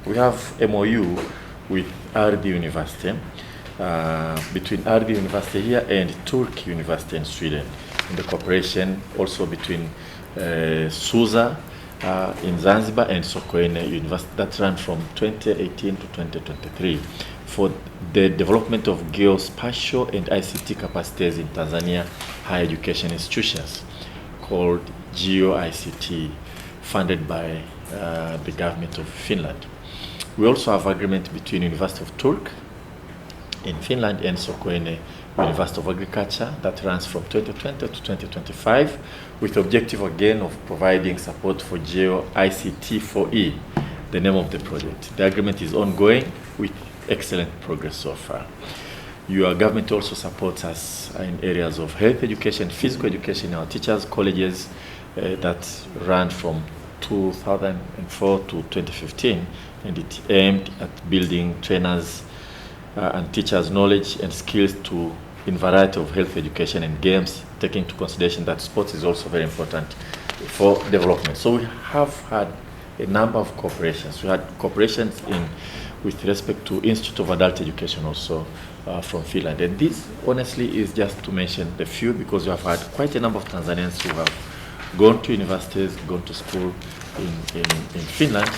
we have MOU with RD University, between RD University here and Turk University in Sweden, in the cooperation also between SUZA in Zanzibar and Sokoine University, that ran from 2018 to 2023 for the development of geospatial and ICT capacities in Tanzania higher education institutions, called GeoICT, funded by the government of Finland. We also have agreement between University of Turk in Finland and Sokoine University of Agriculture that runs from 2020 to 2025 with the objective again of providing support for GeoICT 4E, the name of the project. The agreement is ongoing with excellent progress so far. Your government also supports us in areas of health education, physical education, our teachers, colleges that ran from 2004 to 2015, and it aimed at building trainers and teachers' knowledge and skills in variety of health education and games, taking into consideration that sports is also very important for development. So we have had a number of cooperations. We had cooperations with respect to Institute of Adult Education also from Finland. And this honestly is just to mention a few, because we have had quite a number of Tanzanians who have gone to universities, gone to school in Finland.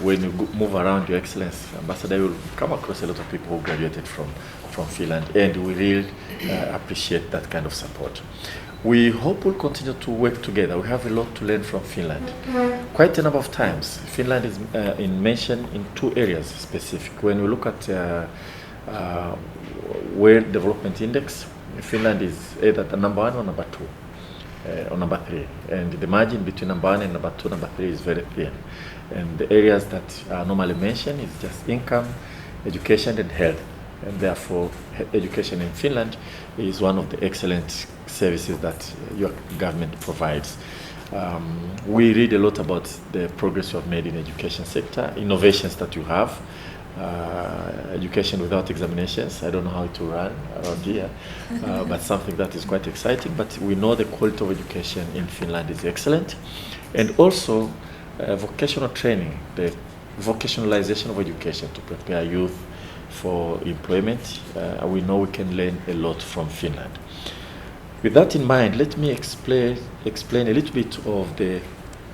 When you move around, Your Excellency Ambassador, you will come across a lot of people who graduated from Finland, and we really appreciate that kind of support. We hope we'll continue to work together. We have a lot to learn from Finland. Quite a number of times, Finland is mentioned in two areas specific. When we look at World Development Index, Finland is either the number 1 or number 2. Or number 3, and the margin between number 1 and number 2, number 3 is very thin. And the areas that are normally mentioned is just income, education, and health. And therefore, education in Finland is one of the excellent services that your government provides. We read a lot about the progress you have made in the education sector, innovations that you have. Education without examinations, I don't know how it will run around here, but something that is quite exciting. But we know the quality of education in Finland is excellent. And also vocational training, the vocationalization of education to prepare youth for employment. We know we can learn a lot from Finland. With that in mind, let me explain a little bit of the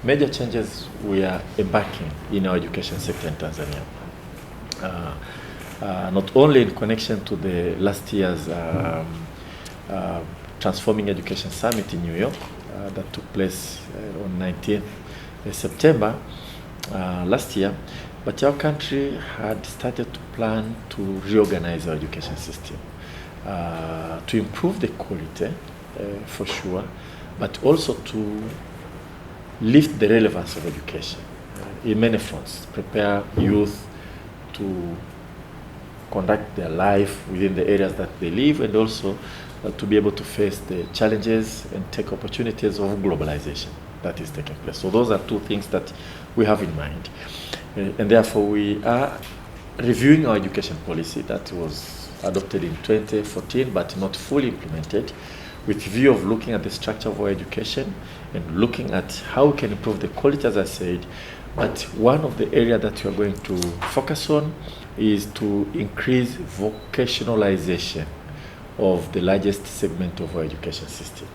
major changes we are embarking in our education sector in Tanzania. Not only in connection to the last year's Transforming Education Summit in New York that took place on 19th September last year, but our country had started to plan to reorganize our education system to improve the quality for sure, but also to lift the relevance of education in many fronts, prepare youth to conduct their life within the areas that they live, and also to be able to face the challenges and take opportunities of globalization that is taking place. So those are two things that we have in mind. And therefore we are reviewing our education policy that was adopted in 2014 but not fully implemented, with view of looking at the structure of our education and looking at how we can improve the quality, as I said. But one of the areas that we are going to focus on is to increase vocationalization of the largest segment of our education system.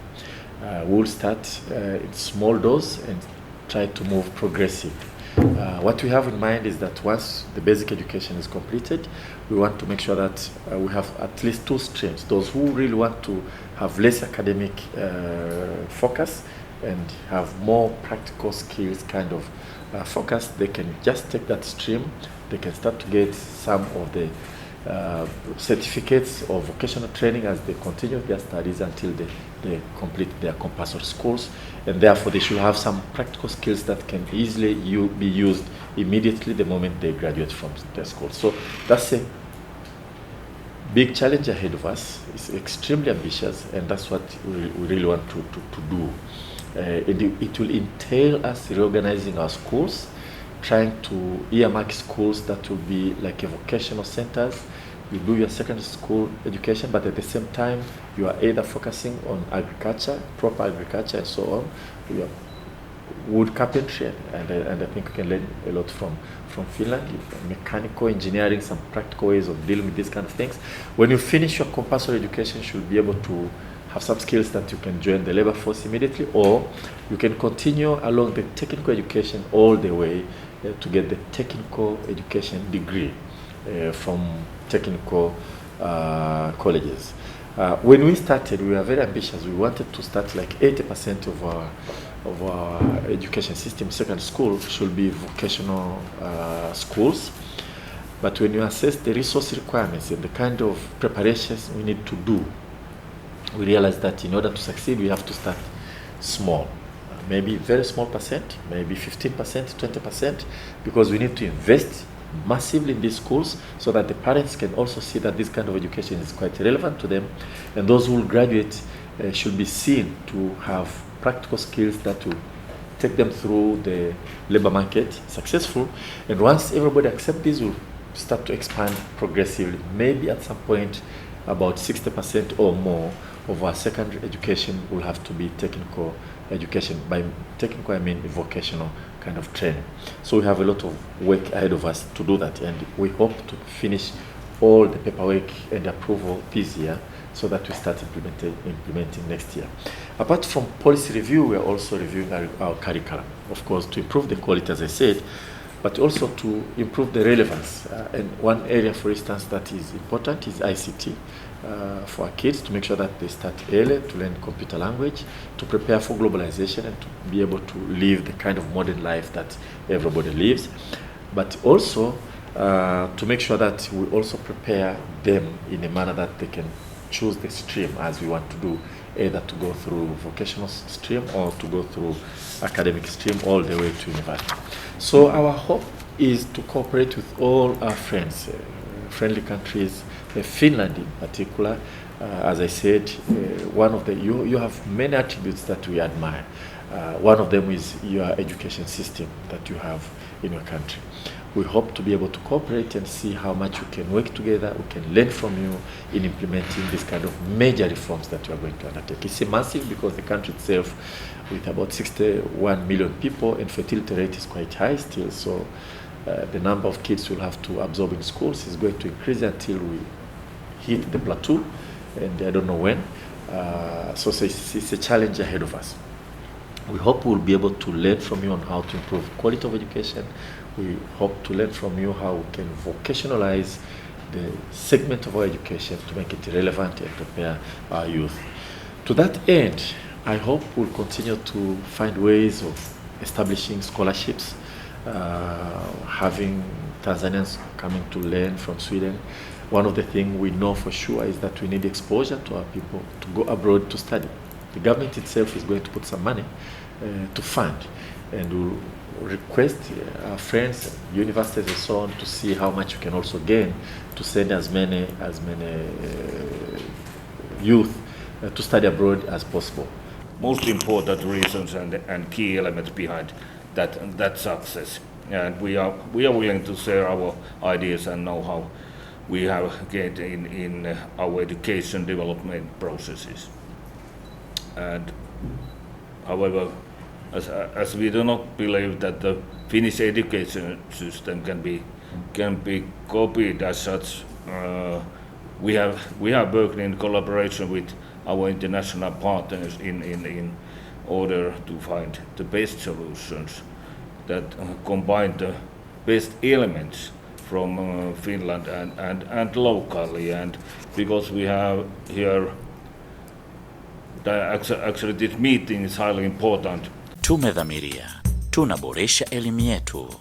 We'll start in small dose and try to move progressive. What we have in mind is that once the basic education is completed, we want to make sure that we have at least two streams. Those who really want to have less academic focus and have more practical skills kind of focus, they can just take that stream. They can start to get some of the certificates of vocational training as they continue their studies until they complete their compulsory schools, and therefore they should have some practical skills that can easily be used immediately the moment they graduate from their school. So that's a big challenge ahead of us. It's extremely ambitious, and that's what we really want to do. It will entail us reorganizing our schools, trying to earmark schools that will be like a vocational centers. You do your secondary school education, but at the same time, you are either focusing on agriculture, proper agriculture, and so on. wood carpentry, and I think we can learn a lot from Finland. Mechanical engineering, some practical ways of dealing with these kind of things. When you finish your compulsory education, you should be able to have some skills that you can join the labor force immediately, or you can continue along the technical education all the way to get the technical education degree from technical colleges. When we started, we were very ambitious. We wanted to start like 80% of our education system, secondary school, should be vocational schools. But when you assess the resource requirements and the kind of preparations we need to do, we realized that in order to succeed, we have to start small. Maybe very small percent, maybe 15%, 20%, because we need to invest massively in these schools so that the parents can also see that this kind of education is quite relevant to them, and those who will graduate should be seen to have practical skills that will take them through the labor market successful. And once everybody accepts this, we'll start to expand progressively. Maybe at some point about 60% or more of our secondary education will have to be technical education. By technical, I mean vocational kind of training. So we have a lot of work ahead of us to do that, and we hope to finish all the paperwork and approval this year so that we start implementing next year. Apart from policy review, we are also reviewing our curriculum, of course, to improve the quality, as I said, but also to improve the relevance. And one area, for instance, that is important is ICT for our kids, to make sure that they start early to learn computer language, to prepare for globalization and to be able to live the kind of modern life that everybody lives. But also to make sure that we also prepare them in a manner that they can choose the stream as we want to do, either to go through vocational stream or to go through academic stream all the way to university. So our hope is to cooperate with all our friends, friendly countries, Finland in particular. As I said, one of the you have many attributes that we admire. One of them is your education system that you have in your country. We hope to be able to cooperate and see how much we can work together, we can learn from you in implementing this kind of major reforms that we are going to undertake. It's massive because the country itself, with about 61 million people, and fertility rate is quite high still, so the number of kids we'll have to absorb in schools is going to increase until we hit the plateau, and I don't know when. So it's a challenge ahead of us. We hope we'll be able to learn from you on how to improve quality of education. We hope to learn from you how we can vocationalize the segment of our education to make it relevant and prepare our youth. To that end, I hope we'll continue to find ways of establishing scholarships, having Tanzanians coming to learn from Sweden. One of the things we know for sure is that we need exposure to our people to go abroad to study. The government itself is going to put some money to fund, and we'll request our friends, universities and so on, to see how much we can also gain to send as many youth to study abroad as possible. Most important reasons and key elements behind that success, and we are willing to share our ideas and know-how we have gained in our education development processes. And however, as we do not believe that the Finnish education system can be copied as such, we have worked in collaboration with our international partners in order to find the best solutions that combine the best elements from Finland and locally, and because we have here actually this meeting is highly important. Tumedhamiria, tunaboresha elimu yetu.